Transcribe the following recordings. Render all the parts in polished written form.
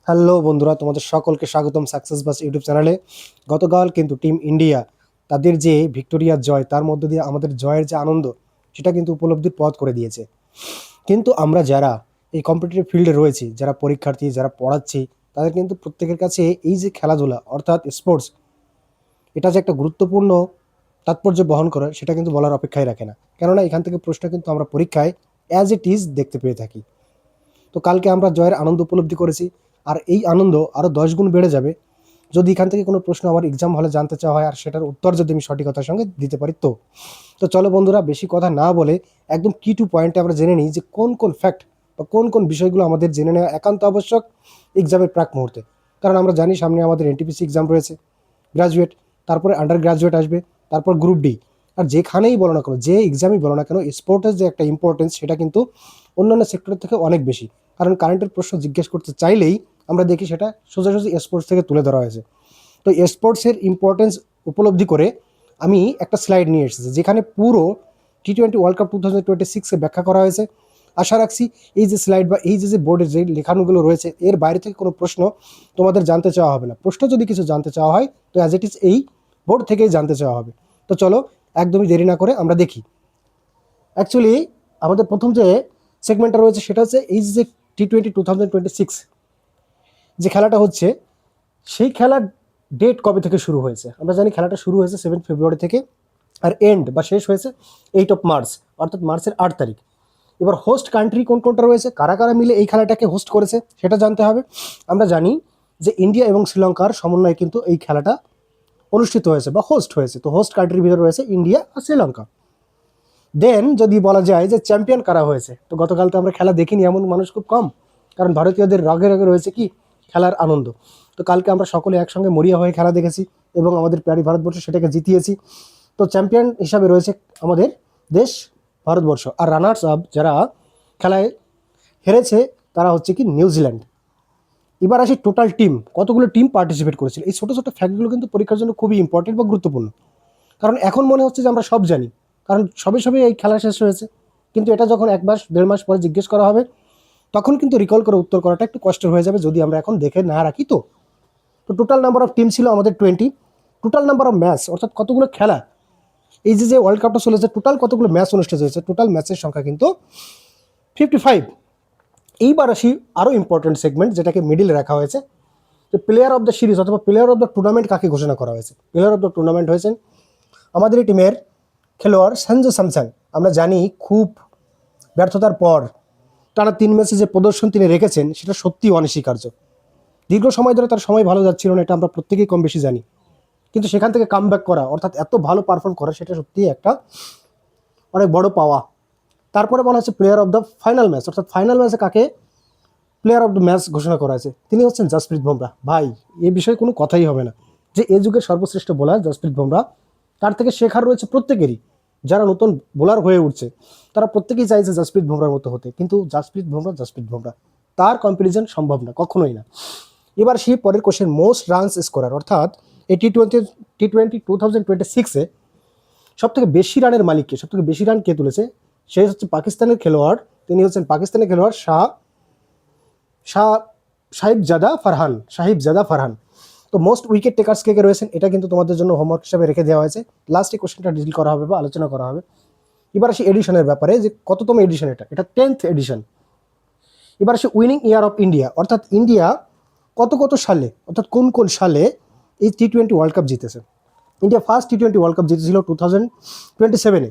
Hello বন্ধুরা, তোমাদের সকলকে স্বাগতম সাকসেস বাস ইউটিউব চ্যানেলে। গতকাল কিন্তু টিম ইন্ডিয়া তাদের যে ভিক্টোরিয়ার জয়, তার মধ্য দিয়ে আমাদের জয়ের যে আনন্দ, সেটা কিন্তু উপলব্ধির পথ করে দিয়েছে। কিন্তু আমরা যারা এই কম্পিটিটিভ ফিল্ডে রয়েছি, যারা পরীক্ষার্থী, যারা পড়াচ্ছি, তাদের কিন্তু প্রত্যেকের কাছে এই যে খেলাধুলা অর্থাৎ স্পোর্টস, এটা যে একটা গুরুত্বপূর্ণ তাৎপর্য বহন করে, সেটা কিন্তু বলার অপেক্ষাই রাখে না। কেননা এখান থেকে প্রশ্ন কিন্তু আমরা পরীক্ষায় অ্যাজ ইট ইজ দেখতে পেয়ে থাকি। তো কালকে আমরা জয়ের আনন্দ উপলব্ধি করেছি, আর এই আনন্দ আরও 10 গুণ বেড়ে যাবে যদি এখান থেকে কোনো প্রশ্ন আমার এক্সাম হলে জানতে চাওয়া হয়, আর সেটার উত্তর যদি আমি সঠিকতার সঙ্গে দিতে পারি। তো তো চলো বন্ধুরা, বেশি কথা না বলে একদম কি টু পয়েন্টে আমরা জেনে নিই যে কোন কোন ফ্যাক্ট বা কোন কোন বিষয়গুলো আমাদের জেনে নেওয়া একান্ত আবশ্যক এক্সামের প্রাক মুহূর্তে। কারণ আমরা জানি সামনে আমাদের এনটিপিসি এক্সাম রয়েছে, গ্রাজুয়েট, তারপরে আন্ডার গ্রাজুয়েট আসবে, তারপর গ্রুপ ডি। আর যেখানেই বলো না কেন, যে এক্সামই বলো না কেন, স্পোর্টের যে একটা ইম্পর্টেন্স, সেটা কিন্তু অন্যান্য সেক্টরের থেকে অনেক বেশি। কারণ কারেন্টের প্রশ্ন জিজ্ঞেস করতে চাইলেই আমরা দেখি সেটা সোজাসুজি স্পোর্টস থেকে তুলে ধরা হয়েছে। তো স্পোর্টসের ইম্পর্টেন্স উপলব্ধি করে আমি একটা স্লাইড নিয়ে এসেছি, যেখানে পুরো টি-20 ওয়ার্ল্ড কাপ 2026-এ ব্যাখ্যা করা হয়েছে। আশা রাখছি এই যে স্লাইড বা এই যে বোর্ডের যে লেখানোগুলো রয়েছে, এর বাইরে থেকে কোনো প্রশ্ন তোমাদের জানতে চাওয়া হবে না। প্রশ্ন যদি কিছু জানতে চাওয়া হয়, তো অ্যাজ ইট ইজ এই বোর্ড থেকেই জানতে চাওয়া হবে। তো চলো, একদমই দেরি না করে আমরা দেখি। অ্যাকচুয়ালি আমাদের প্রথম যে সেগমেন্টটা রয়েছে, সেটা হচ্ছে এই যে টি-20 2026 যে খেলাটা হচ্ছে, সেই খেলার ডেট কবে থেকে শুরু হয়েছে। আমরা জানি খেলাটা শুরু হয়েছে 7 ফেব্রুয়ারি থেকে, আর এন্ড বা শেষ হয়েছে 8 মার্চ, অর্থাৎ মার্চের 8 তারিখ। এবার হোস্ট কান্ট্রি কোন কোনটা রয়েছে, কারা কারা মিলে এই খেলাটাকে হোস্ট করেছে, সেটা জানতে হবে। আমরা জানি যে ইন্ডিয়া এবং শ্রীলঙ্কার সমন্বয়ে কিন্তু এই খেলাটা অনুষ্ঠিত হয়েছে বা হোস্ট হয়েছে। তো হোস্ট কান্ট্রির ভিতরে রয়েছে ইন্ডিয়া আর শ্রীলঙ্কা। দেন যদি বলা যায় যে চ্যাম্পিয়ন কারা হয়েছে, তো গতকাল তো আমরা খেলা দেখিনি, এমন মানুষ খুব কম। কারণ ভারতীয়দের রগে রগে রয়েছে কি, খেলার আনন্দ। তো কালকে আমরা সকলে একসঙ্গে মরিয়া হয়ে খেলা দেখেছি এবং আমাদের প্যারি ভারতবর্ষ সেটাকে জিতিয়েছি। তো চ্যাম্পিয়ন হিসাবে রয়েছে আমাদের দেশ ভারতবর্ষ, আর রানার্স আপ যারা খেলায় হেরেছে তারা হচ্ছে কি নিউজিল্যান্ড। এবার আসি টোটাল টিম, কতগুলো টিম পার্টিসিপেট করেছিল। এই ছোটো ছোটো ফ্যাক্টগুলো কিন্তু পরীক্ষার জন্য খুবই ইম্পর্টেন্ট বা গুরুত্বপূর্ণ। কারণ এখন মনে হচ্ছে যে আমরা সব জানি, কারণ সবে সবে এই খেলা শেষ হয়েছে। কিন্তু এটা যখন 1 মাস 1.5 মাস পরে জিজ্ঞেস করা হবে, তখন কিন্তু রিকল করে উত্তর করাটা একটু কষ্ট হয়ে যাবে যদি আমরা এখন দেখে না রাখি। তো তো টোটাল নাম্বার অফ টিম ছিল আমাদের 20। টোটাল নাম্বার অফ ম্যাচ, অর্থাৎ কতগুলো খেলা, এই যে ওয়ার্ল্ড কাপটা চলেছে, টোটাল কতগুলো ম্যাচ অনুষ্ঠিত হয়েছে, টোটাল ম্যাচের সংখ্যা কিন্তু 55। এইবার আসি আরও ইম্পর্টেন্ট সেগমেন্ট, যেটাকে মিডিলে রাখা হয়েছে, যে প্লেয়ার অফ দ্য সিরিজ অথবা প্লেয়ার অফ দ্য টুর্নামেন্ট কাকে ঘোষণা করা হয়েছে। প্লেয়ার অফ দ্য টুর্নামেন্ট হয়েছেন আমাদের এই টিমের খেলোয়াড় সঞ্জু স্যামসন। আমরা জানি খুব ব্যর্থতার পর টানা 3 ম্যাচে যে প্রদর্শন তিনি রেখেছেন, সেটা সত্যি অনস্বীকার্য। দীর্ঘ সময় ধরে তার সময় ভালো যাচ্ছিল না, এটা আমরা প্রত্যেকেই কম বেশি জানি। কিন্তু সেখান থেকে কামব্যাক করা, অর্থাৎ এত ভালো পারফর্ম করা, সেটা সত্যিই একটা অনেক বড় পাওয়া। তারপরে বলা হচ্ছে player of the final match, অর্থাৎ ফাইনাল ম্যাচে কাকে প্লেয়ার অফ দ্য ম্যাচ ঘোষণা করা হয়েছে, তিনি হচ্ছেন জসপ্রীত বুমরাহ। ভাই, এ বিষয়ে কোনো কথাই হবে না যে এ যুগের সর্বশ্রেষ্ঠ বোলার জসপ্রীত বুমরাহ। তার থেকে শেখার রয়েছে প্রত্যেকেরই। যারা নতুন বোলার হয়ে উঠছে, তারা প্রত্যেকেই চাইছে জসপ্রীত বুমরাহর মতো হতে, কিন্তু জসপ্রীত বুমরাহ, তার কম্পারিজন সম্ভব না, কখনোই না। এবার সেই পরের কোশ্চেন, মোস্ট রানস স্কোরার, অর্থাৎ এই টি-20 2026-এ সবথেকে বেশি রানের মালিককে, সবথেকে বেশি রান কে তুলেছে, সে হচ্ছে পাকিস্তানের খেলোয়াড়। তিনি হচ্ছেন পাকিস্তানের খেলোয়াড় শাহ সাহিবজাদা ফারহান। তো মোস্ট উইকেট টেকার্স কে কে রয়েছেন, এটা কিন্তু তোমাদের জন্য হোমওয়ার্ক হিসাবে রেখে দেওয়া হয়েছে। লাস্টে কোশ্চেনটা ডিল করা হবে বা আলোচনা করা হবে। এবার আসি এডিশনের ব্যাপারে, যে কততম এডিশন এটা, এটা 10th এডিশন। এবার আসি উইনিং ইয়ার অফ ইন্ডিয়া, অর্থাৎ ইন্ডিয়া কত কত সালে, অর্থাৎ কোন কোন সালে এই টি-20 ওয়ার্ল্ড কাপ জিতেছে। ইন্ডিয়া ফার্স্ট টি-20 ওয়ার্ল্ড কাপ জিতেছিল 2027-এ।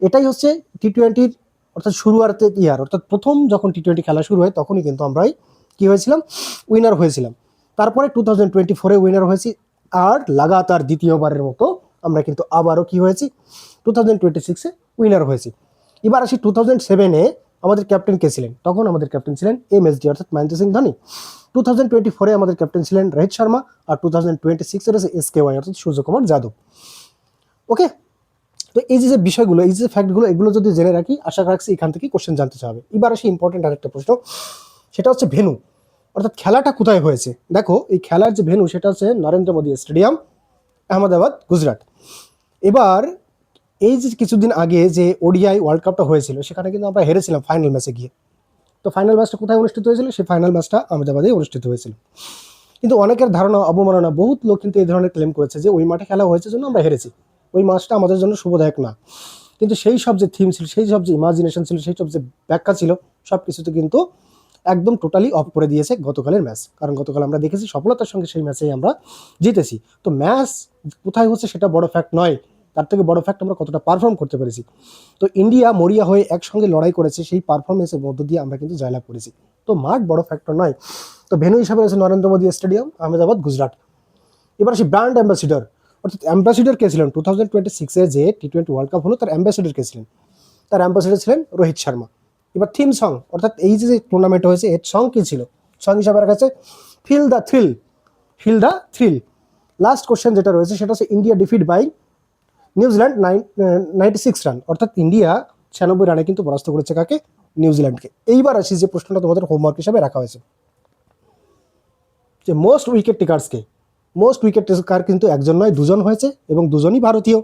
এটাই হচ্ছে টি-20-র অর্থাৎ শুরুয়াতের ইয়ার, অর্থাৎ প্রথম যখন টি-20 খেলা শুরু হয়, তখনই কিন্তু আমরাই কী হয়েছিলাম, উইনার হয়েছিলাম। তারপরে 2024-এ উইনার হয়েছি, আর লাগাতার দ্বিতীয়বারের মতো আমরা কিন্তু আবারও কী হয়েছি, 2026-এ উইনার হয়েছি। এবার আসি 2007-এ আমাদের ক্যাপ্টেন কে ছিলেন, তখন আমাদের ক্যাপ্টেন ছিলেন এমএসডি, অর্থাৎ মহেন্দ্র সিং ধোনি। 2024-এ আমাদের ক্যাপ্টেন ছিলেন রোহিত শর্মা, আর 2026-এর এসকেওয়াই, অর্থাৎ সূর্যকুমার যাদব। ওকে, তো এই যে বিষয়গুলো, এই যে ফ্যাক্টগুলো, এগুলো যদি জেনে রাখি, আশা রাখছি এখান থেকে কোশ্চেন জানতে চাবে। এবার আসি ইম্পর্টেন্ট আরেকটা প্রশ্ন, সেটা হচ্ছে ভেনু, অর্থাৎ খেলাটা কোথায় হয়েছে। দেখো, এই খেলার যে ভেনু, সেটা হচ্ছে নরেন্দ্র মোদী স্টেডিয়াম, আহমেদাবাদ, গুজরাট। এবার এই যে কিছুদিন আগে যে ওডিআই ওয়ার্ল্ড কাপটা হয়েছিল, সেখানে কিন্তু আমরা হেরেছিলাম ফাইনাল ম্যাচে গিয়ে। তো ফাইনাল ম্যাচটা কোথায় অনুষ্ঠিত হয়েছিল? সেই ফাইনাল ম্যাচটা আহমেদাবাদে অনুষ্ঠিত হয়েছিল। কিন্তু অনেকের ধারণা, অবমাননা, বহুত লোক কিন্তু এই ধরনের ক্লেম করেছে যে ওই মাঠে খেলা হয়েছে জন্য আমরা হেরেছি, ওই ম্যাচটা আমাদের জন্য শুভদায়ক না। কিন্তু সেই সব যে থিম ছিল, সেই সব যে ইমাজিনেশন ছিল, সেই সব যে ব্যাখ্যা ছিল, সব কিছুতে কিন্তু একদম টোটালি অফ করে দিয়েছে গতকালের ম্যাচ। কারণ গতকাল আমরা দেখেছি সফলতার সঙ্গে সেই ম্যাচেই আমরা জিতেছি। তো ম্যাচ কোথায় হচ্ছে সেটা বড় ফ্যাক্ট নয়, তার থেকে বড় ফ্যাক্ট আমরা কতটা পারফর্ম করতে পেরেছি। তো ইন্ডিয়া মরিয়া হয়ে একসঙ্গে লড়াই করেছে, সেই পারফরমেন্সের মধ্য দিয়ে আমরা কিন্তু জয়লাভ করেছি। তো মাঠ বড় ফ্যাক্টর নয়। তো ভেন্যু হিসাবে রয়েছে নরেন্দ্র মোদী স্টেডিয়াম, আহমেদাবাদ, গুজরাট। এবার আসি ব্র্যান্ড অ্যাম্বাসিডর, অর্থাৎ অ্যাম্বাসিডর কে ছিলেন 2026-এ যে টি20 ওয়ার্ল্ড কাপ হলো, তার অ্যাম্বাসিডর কে ছিলেন? তার অ্যাম্বাসিডর ছিলেন রোহিত শর্মা। এবার থিম সং, অর্থাৎ এই যে টুর্নামেন্ট হয়েছে এর সং কি ছিল? সং হিসাবে রাখা আছে feel the thrill, feel the thrill. Last question যেটা রয়েছে সেটা হচ্ছে India defeat by New Zealand 96 run, অর্থাৎ ইন্ডিয়া 96 রানে কিন্তু পরাস্ত করেছে কাকে? নিউজিল্যান্ডকে। এইবার আসি যে প্রশ্নটা তোমাদের হোমওয়ার্ক হিসাবে রাখা হয়েছে, যে মোস্ট উইকেট টেকার্সকে। মোস্ট উইকেট টেকার কিন্তু একজন নয়, দুজন হয়েছে, এবং দুজনই ভারতীয়।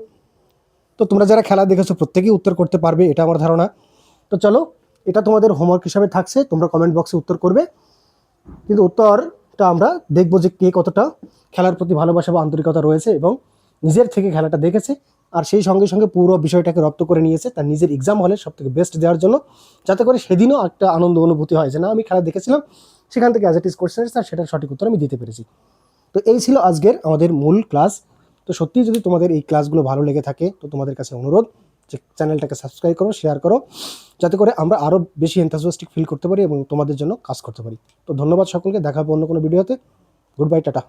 তো তোমরা যারা খেলা দেখেছো প্রত্যেকেই উত্তর করতে পারবে, এটা আমার ধারণা। তো চলো, এটা তোমাদের হোমওয়ার্ক হিসাবে থাকছে, তোমরা কমেন্ট বক্সে উত্তর করবে। কিন্তু উত্তরটা আমরা দেখবো যে কে কতটা খেলার প্রতি ভালোবাসা বা আন্তরিকতা রয়েছে এবং নিজের থেকে খেলাটা দেখেছে, আর সেই সঙ্গে সঙ্গে পুরো বিষয়টাকে রপ্ত করে নিয়েছে তার নিজের এক্সাম হলে সব থেকে বেস্ট দেওয়ার জন্য, যাতে করে সেদিনও একটা আনন্দ অনুভূতি হয় যে না, আমি খেলা দেখেছিলাম, সেখান থেকে অ্যাজ ইট ইজ কোশ্চেন আর সেটার সঠিক উত্তর আমি দিতে পেরেছি। তো এই ছিল আজকের আমাদের মূল ক্লাস। তো সত্যিই যদি তোমাদের এই ক্লাসগুলো ভালো লেগে থাকে, তো তোমাদের কাছে অনুরোধ যে চ্যানেলটাকে সাবস্ক্রাইব করো, শেয়ার করো, যাতে করে আমরা আরও বেশি এনথাজিয়াস্টিক ফিল করতে পারি এবং তোমাদের জন্য কাজ করতে পারি। তো ধন্যবাদ সকলকে, দেখা হবে অন্য কোনো ভিডিওতে। Good bye, tata.